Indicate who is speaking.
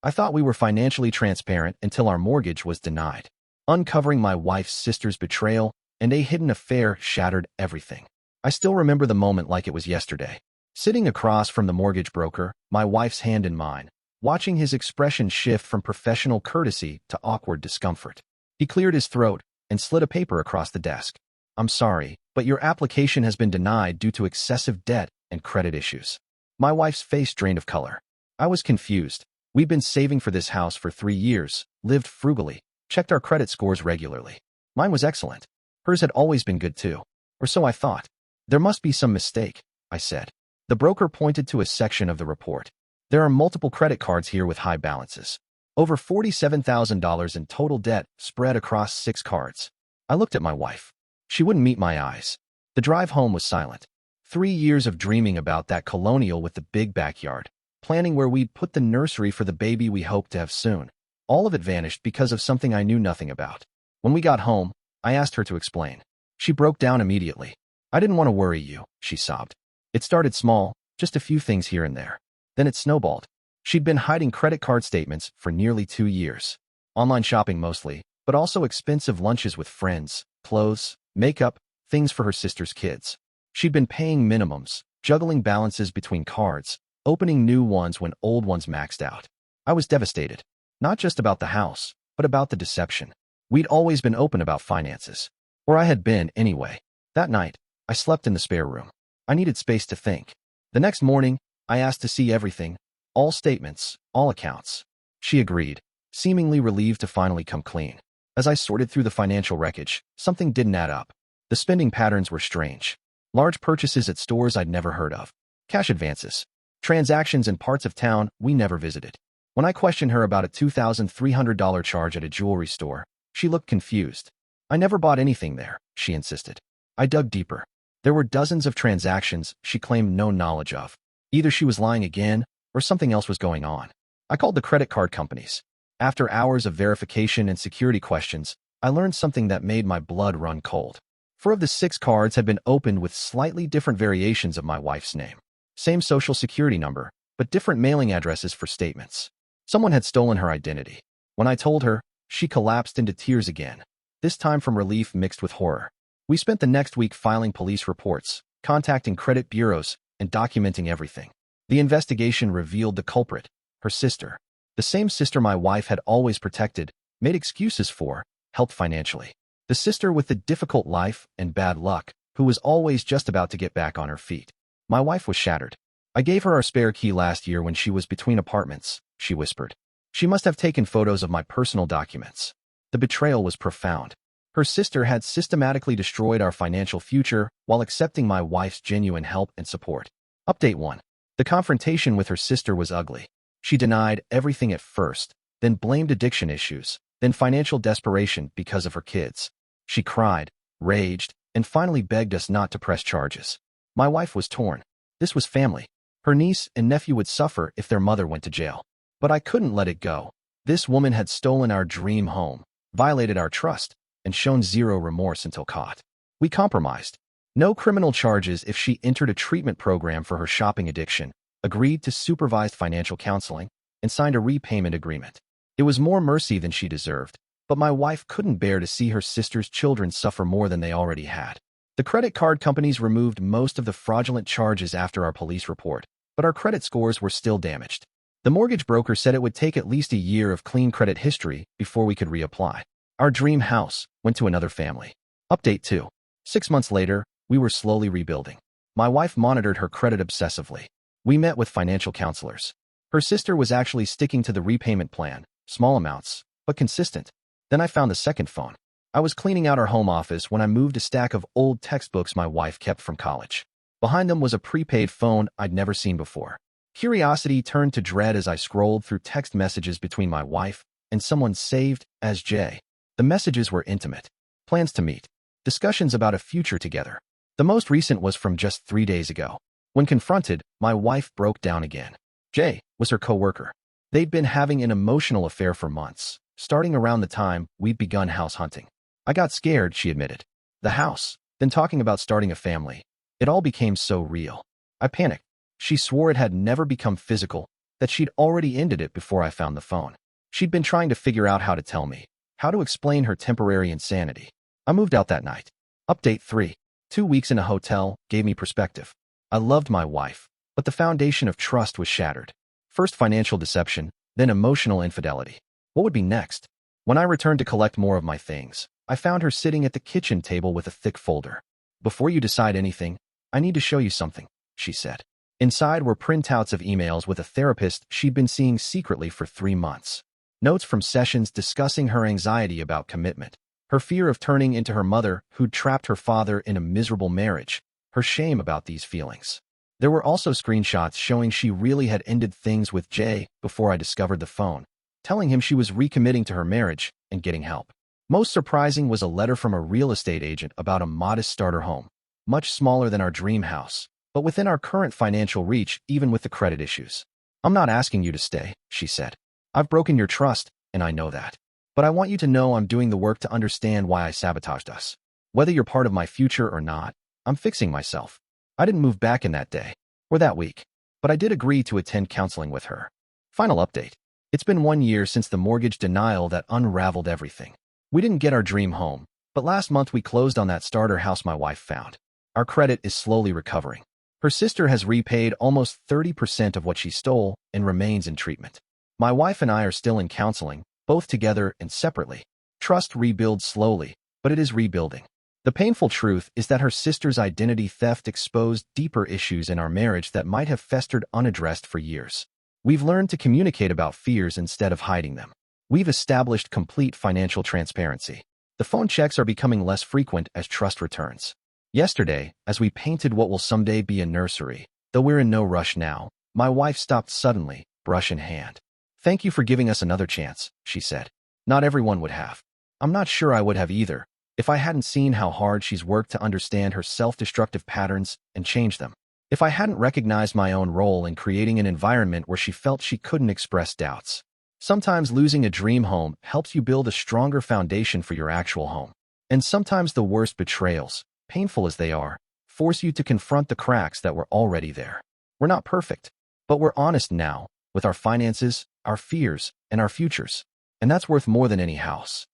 Speaker 1: I thought we were financially transparent until our mortgage was denied. Uncovering my wife's sister's betrayal and a hidden affair shattered everything. I still remember the moment like it was yesterday. Sitting across from the mortgage broker, my wife's hand in mine, watching his expression shift from professional courtesy to awkward discomfort. He cleared his throat and slid a paper across the desk. "I'm sorry, but your application has been denied due to excessive debt and credit issues." My wife's face drained of color. I was confused. We'd been saving for this house for 3 years, lived frugally, checked our credit scores regularly. Mine was excellent. Hers had always been good too. Or so I thought. "There must be some mistake," I said. The broker pointed to a section of the report. "There are multiple credit cards here with high balances. Over $47,000 in total debt spread across 6 cards. I looked at my wife. She wouldn't meet my eyes. The drive home was silent. 3 years of dreaming about that colonial with the big backyard, planning where we'd put the nursery for the baby we hoped to have soon. All of it vanished because of something I knew nothing about. When we got home, I asked her to explain. She broke down immediately. "I didn't want to worry you," she sobbed. "It started small, just a few things here and there. Then it snowballed." She'd been hiding credit card statements for nearly 2 years. Online shopping mostly, but also expensive lunches with friends, clothes, makeup, things for her sister's kids. She'd been paying minimums, juggling balances between cards, opening new ones when old ones maxed out. I was devastated. Not just about the house, but about the deception. We'd always been open about finances. Or I had been, anyway. That night, I slept in the spare room. I needed space to think. The next morning, I asked to see everything, all statements, all accounts. She agreed, seemingly relieved to finally come clean. As I sorted through the financial wreckage, something didn't add up. The spending patterns were strange. Large purchases at stores I'd never heard of. Cash advances. Transactions in parts of town we never visited. When I questioned her about a $2,300 charge at a jewelry store, she looked confused. "I never bought anything there," she insisted. I dug deeper. There were dozens of transactions she claimed no knowledge of. Either she was lying again, or something else was going on. I called the credit card companies. After hours of verification and security questions, I learned something that made my blood run cold. 4 of the 6 cards had been opened with slightly different variations of my wife's name. Same social security number, but different mailing addresses for statements. Someone had stolen her identity. When I told her, she collapsed into tears again, this time from relief mixed with horror. We spent the next week filing police reports, contacting credit bureaus, and documenting everything. The investigation revealed the culprit, her sister. The same sister my wife had always protected, made excuses for, helped financially. The sister with the difficult life and bad luck, who was always just about to get back on her feet. My wife was shattered. "I gave her our spare key last year when she was between apartments," she whispered. "She must have taken photos of my personal documents." The betrayal was profound. Her sister had systematically destroyed our financial future while accepting my wife's genuine help and support. Update 1. The confrontation with her sister was ugly. She denied everything at first, then blamed addiction issues, then financial desperation because of her kids. She cried, raged, and finally begged us not to press charges. My wife was torn. This was family. Her niece and nephew would suffer if their mother went to jail. But I couldn't let it go. This woman had stolen our dream home, violated our trust, and shown zero remorse until caught. We compromised. No criminal charges if she entered a treatment program for her shopping addiction, agreed to supervised financial counseling, and signed a repayment agreement. It was more mercy than she deserved, but my wife couldn't bear to see her sister's children suffer more than they already had. The credit card companies removed most of the fraudulent charges after our police report, but our credit scores were still damaged. The mortgage broker said it would take at least a year of clean credit history before we could reapply. Our dream house went to another family. Update 2. 6 months later, we were slowly rebuilding. My wife monitored her credit obsessively. We met with financial counselors. Her sister was actually sticking to the repayment plan, small amounts, but consistent. Then I found the second phone. I was cleaning out our home office when I moved a stack of old textbooks my wife kept from college. Behind them was a prepaid phone I'd never seen before. Curiosity turned to dread as I scrolled through text messages between my wife and someone saved as Jay. The messages were intimate. Plans to meet. Discussions about a future together. The most recent was from just 3 days ago. When confronted, my wife broke down again. Jay was her coworker. They'd been having an emotional affair for months, starting around the time we'd begun house hunting. I got scared, she admitted. The house, then talking about starting a family. It all became so real. I panicked. She swore it had never become physical, that she'd already ended it before I found the phone. She'd been trying to figure out how to tell me, how to explain her temporary insanity. I moved out that night. Update 3. 2 weeks in a hotel gave me perspective. I loved my wife, but the foundation of trust was shattered. First financial deception, then emotional infidelity. What would be next? When I returned to collect more of my things, I found her sitting at the kitchen table with a thick folder. "Before you decide anything, I need to show you something," she said. Inside were printouts of emails with a therapist she'd been seeing secretly for 3 months. Notes from sessions discussing her anxiety about commitment, her fear of turning into her mother who'd trapped her father in a miserable marriage, her shame about these feelings. There were also screenshots showing she really had ended things with Jay before I discovered the phone, telling him she was recommitting to her marriage and getting help. Most surprising was a letter from a real estate agent about a modest starter home, much smaller than our dream house, but within our current financial reach even with the credit issues. "I'm not asking you to stay," she said. "I've broken your trust, and I know that. But I want you to know I'm doing the work to understand why I sabotaged us. Whether you're part of my future or not, I'm fixing myself." I didn't move back in that day, or that week, but I did agree to attend counseling with her. Final update. It's been 1 year since the mortgage denial that unraveled everything. We didn't get our dream home, but last month we closed on that starter house my wife found. Our credit is slowly recovering. Her sister has repaid almost 30% of what she stole and remains in treatment. My wife and I are still in counseling, both together and separately. Trust rebuilds slowly, but it is rebuilding. The painful truth is that her sister's identity theft exposed deeper issues in our marriage that might have festered unaddressed for years. We've learned to communicate about fears instead of hiding them. We've established complete financial transparency. The phone checks are becoming less frequent as trust returns. Yesterday, as we painted what will someday be a nursery, though we're in no rush now, my wife stopped suddenly, brush in hand. "Thank you for giving us another chance," she said. "Not everyone would have. I'm not sure I would have either, if I hadn't seen how hard she's worked to understand her self-destructive patterns and change them. If I hadn't recognized my own role in creating an environment where she felt she couldn't express doubts." Sometimes losing a dream home helps you build a stronger foundation for your actual home. And sometimes the worst betrayals, painful as they are, force you to confront the cracks that were already there. We're not perfect, but we're honest now with our finances, our fears, and our futures. And that's worth more than any house.